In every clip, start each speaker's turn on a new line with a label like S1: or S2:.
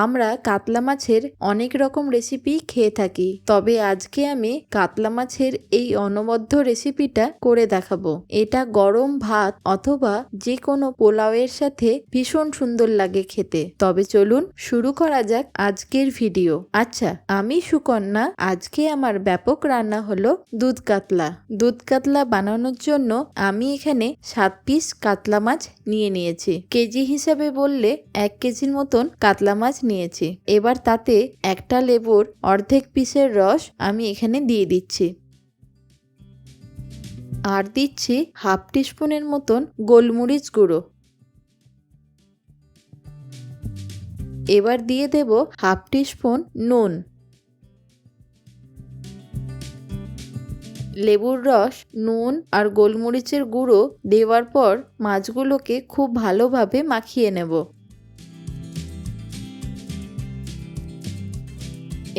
S1: আমরা কাতলা মাছের অনেক রকম রেসিপি খেয়ে থাকি, তবে আজকে আমি কাতলা মাছের এই অনবদ্য রেসিপিটা করে দেখাবো। এটা গরম ভাত অথবা যে কোনো পোলাওয়ের সাথে ভীষণ সুন্দর লাগে খেতে। তবে চলুন শুরু করা যাক আজকের ভিডিও। আচ্ছা, আমি সুকন্যা। আজকে আমার ব্যাপক রান্না হলো দুধ কাতলা। দুধ কাতলা বানানোর জন্য আমি এখানে 7 পিস কাতলা মাছ নিয়েছি। কেজি হিসাবে বললে 1 কেজির মতন কাতলা মাছ নিয়েছি। এবার তাতে একটা লেবুর অর্ধেক পিসের রস আমি এখানে দিয়ে দিচ্ছি, আর দিচ্ছি হাফ টিস্পুনের মতন গোলমরিচ গুঁড়ো। এবার দিয়ে দেব হাফ টিস্পুন নুন। লেবুর রস, নুন আর গোলমরিচের গুঁড়ো দেওয়ার পর মাছগুলোকে খুব ভালোভাবে মাখিয়ে নেব।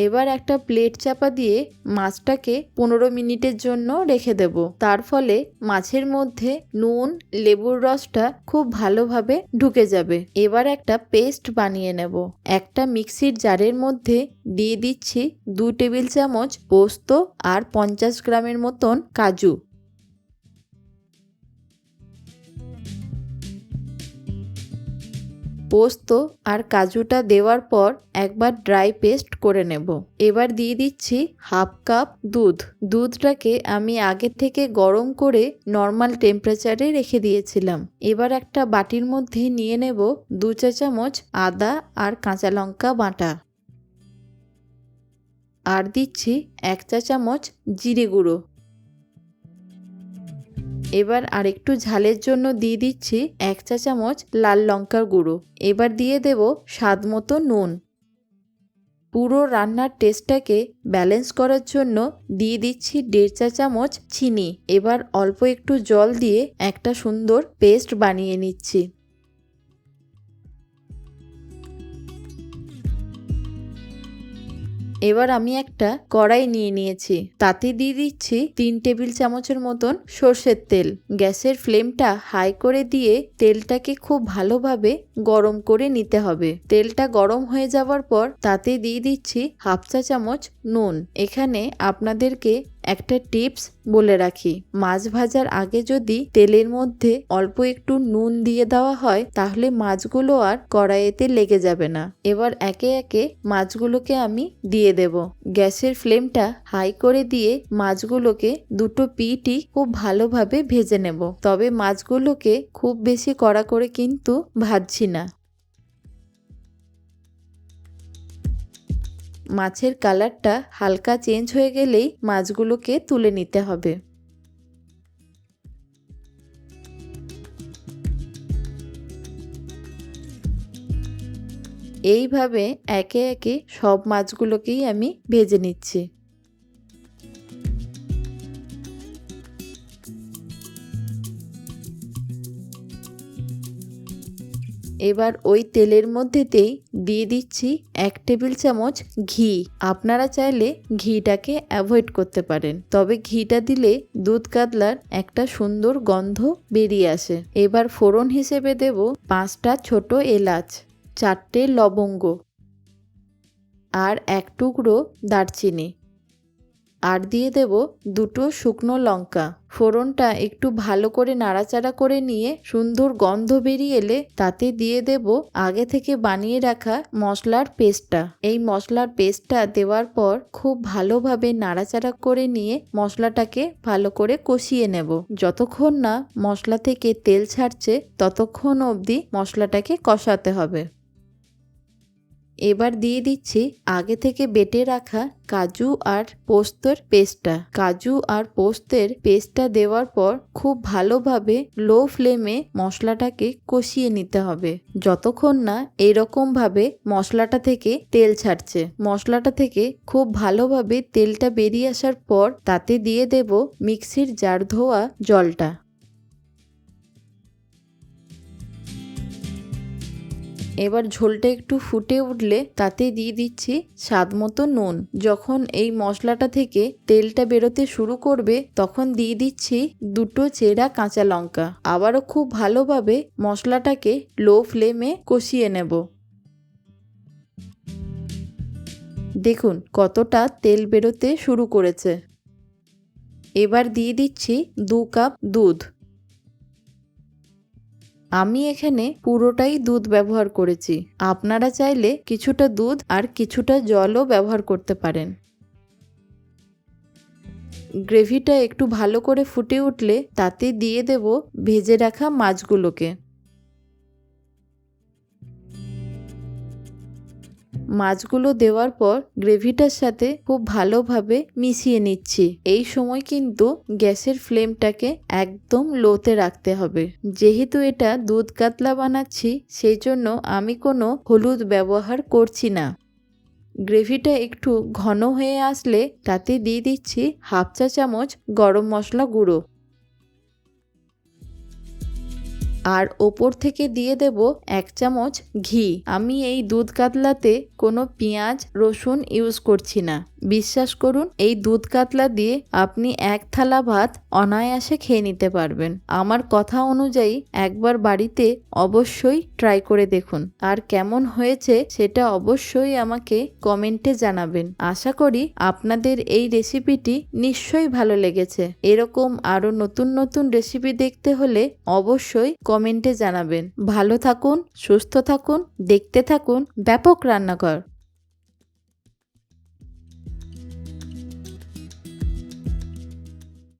S1: এবার একটা প্লেট চাপা দিয়ে মাছটাকে 15 মিনিটের জন্য রেখে দেব। তার ফলে মাছের মধ্যে নুন, লেবুর রসটা খুব ভালোভাবে ঢুকে যাবে। এবার একটা পেস্ট বানিয়ে নেব। একটা মিক্সির জারের মধ্যে দিয়ে দিচ্ছি 2 টেবিল চামচ পোস্ত আর 50 গ্রামের মতন কাজু। পোস্ত আর কাজুটা দেওয়ার পর একবার ড্রাই পেস্ট করে নেব। এবার দিয়ে দিচ্ছি হাফ কাপ দুধ। দুধটাকে আমি আগে থেকে গরম করে নর্মাল টেম্পারেচারে রেখে দিয়েছিলাম। এবার একটা বাটির মধ্যে নিয়ে নেব 2 চা চামচ আদা আর কাঁচা লঙ্কা বাটা, আর দিচ্ছি 1 চা চামচ জিরে গুঁড়ো। এবার আরেকটু ঝালের জন্য দিয়ে দিচ্ছি 1 চা চামচ লাল লঙ্কার গুঁড়ো। এবার দিয়ে দেব স্বাদ মতো নুন। পুরো রান্নার টেস্টটাকে ব্যালেন্স করার জন্য দিয়ে দিচ্ছি 1.5 চা চামচ চিনি। এবার অল্প একটু জল দিয়ে একটা সুন্দর পেস্ট বানিয়ে নিচ্ছি। এবার আমি একটা কড়াই নিয়েছি, তাতে দিয়ে দিচ্ছি 3 টেবিল চামচের মতন সর্ষের তেল। গ্যাসের ফ্লেমটা হাই করে দিয়ে তেলটাকে খুব ভালোভাবে গরম করে নিতে হবে। তেলটা গরম হয়ে যাওয়ার পর তাতে দিয়ে দিচ্ছি হাফ চা চামচ নুন। এখানে আপনাদেরকে একটা টিপস বলে রাখি, মাছ ভাজার আগে যদি তেলের মধ্যে অল্প একটু নুন দিয়ে দেওয়া হয় তাহলে মাছগুলো আর কড়াইতে লেগে যাবে না। এবার একে একে মাছগুলোকে আমি দিয়ে দেব। গ্যাসের ফ্লেমটা হাই করে দিয়ে মাছগুলোকে দুটো পিঠই খুব ভালোভাবে ভেজে নেব। তবে মাছগুলোকে খুব বেশি কড়া করে কিন্তু ভাজছি না। মাছের কালারটা হালকা চেঞ্জ হয়ে গেলেই মাছগুলোকে তুলে নিতে হবে। এইভাবে একে একে সব মাছগুলোকেই আমি ভেজে নিচ্ছি। এবার ওই তেলের মধ্যেতেই দিয়ে দিচ্ছি 1 টেবিল চামচ ঘি। আপনারা চাইলে ঘিটাকে অ্যাভয়েড করতে পারেন, তবে ঘিটা দিলে দুধ কাতলার একটা সুন্দর গন্ধ বেরিয়ে আসে। এবার ফোড়ন হিসেবে দেব 5টা ছোট এলাচ, 4টে লবঙ্গ আর 1 টুকরো দারচিনি, আর দিয়ে দেব 2টো শুকনো লঙ্কা। ফোড়নটা একটু ভালো করে নাড়াচাড়া করে নিয়ে সুন্দর গন্ধ বেরিয়ে এলে তাতে দিয়ে দেব আগে থেকে বানিয়ে রাখা মশলার পেস্টটা। এই মশলার পেস্টটা দেওয়ার পর খুব ভালোভাবে নাড়াচাড়া করে নিয়ে মশলাটাকে ভালো করে কষিয়ে নেব। যতক্ষণ না মশলা থেকে তেল ছাড়ছে ততক্ষণ অবধি মশলাটাকে কষাতে হবে। এবার দিয়ে দিচ্ছি আগে থেকে বেটে রাখা কাজু আর পোস্তের পেস্টটা। কাজু আর পোস্তের পেস্টটা দেওয়ার পর খুব ভালোভাবে লো ফ্লেমে মশলাটাকে কষিয়ে নিতে হবে যতক্ষণ না এরকমভাবে মশলাটা থেকে তেল ছাড়ছে। মশলাটা থেকে খুব ভালোভাবে তেলটা বেরিয়ে আসার পর তাতে দিয়ে দেব মিক্সির জার ধোয়া জলটা। এবার ঝোলটা একটু ফুটে উঠলে তাতে দিয়ে দিচ্ছি স্বাদ মতো নুন। যখন এই মশলাটা থেকে তেলটা বেরোতে শুরু করবে তখন দিয়ে দিচ্ছি 2টো চেরা কাঁচা লঙ্কা। আবারও খুব ভালোভাবে মশলাটাকে লো ফ্লেমে কষিয়ে নেব। দেখুন কতটা তেল বেরোতে শুরু করেছে। এবার দিয়ে দিচ্ছি 2 কাপ দুধ। আমি এখানে পুরোটাই দুধ ব্যবহার করেছি। আপনারা চাইলে কিছুটা দুধ আর কিছুটা জলও ব্যবহার করতে পারেন। গ্রেভিটা একটু ভালো করে ফুটে উঠলে তাতে দিয়ে দেব ভেজে রাখা মাছগুলোকে। মাছগুলো দেওয়ার পর গ্রেভিটার সাথে খুব ভালোভাবে মিশিয়ে নিচ্ছি। এই সময় কিন্তু গ্যাসের ফ্লেমটাকে একদম লোতে রাখতে হবে। যেহেতু এটা দুধ কাতলা বানাচ্ছি সেই জন্য আমি কোনো হলুদ ব্যবহার করছি না। গ্রেভিটা একটু ঘন হয়ে আসলে তাতে দিয়ে দিচ্ছি 1/2 চা চামচ গরম মশলা গুঁড়ো। আর ওপর থেকে দিয়ে দেব 1 চামচ ঘি। আমি এই দুধ কাতলাতে কোনো পেঁয়াজ রসুন ইউজ করছি না। বিশ্বাস করুন এই দুধ কাতলা দিয়ে আপনি 1 থালা ভাত অনায়াসে খেয়ে নিতে পারবেন। আমার কথা অনুযায়ী একবার বাড়িতে অবশ্যই ট্রাই করে দেখুন। আর কেমন হয়েছে সেটা অবশ্যই আমাকে কমেন্টে জানাবেন। আশা করি আপনাদের এই রেসিপিটি নিশ্চয়ই ভালো লেগেছে। এরকম আরও নতুন নতুন রেসিপি দেখতে হলে অবশ্যই কমেন্টে জানাবেন। ভালো থাকুন, সুস্থ থাকুন, দেখতে থাকুন ব্যাপক রান্নাঘর।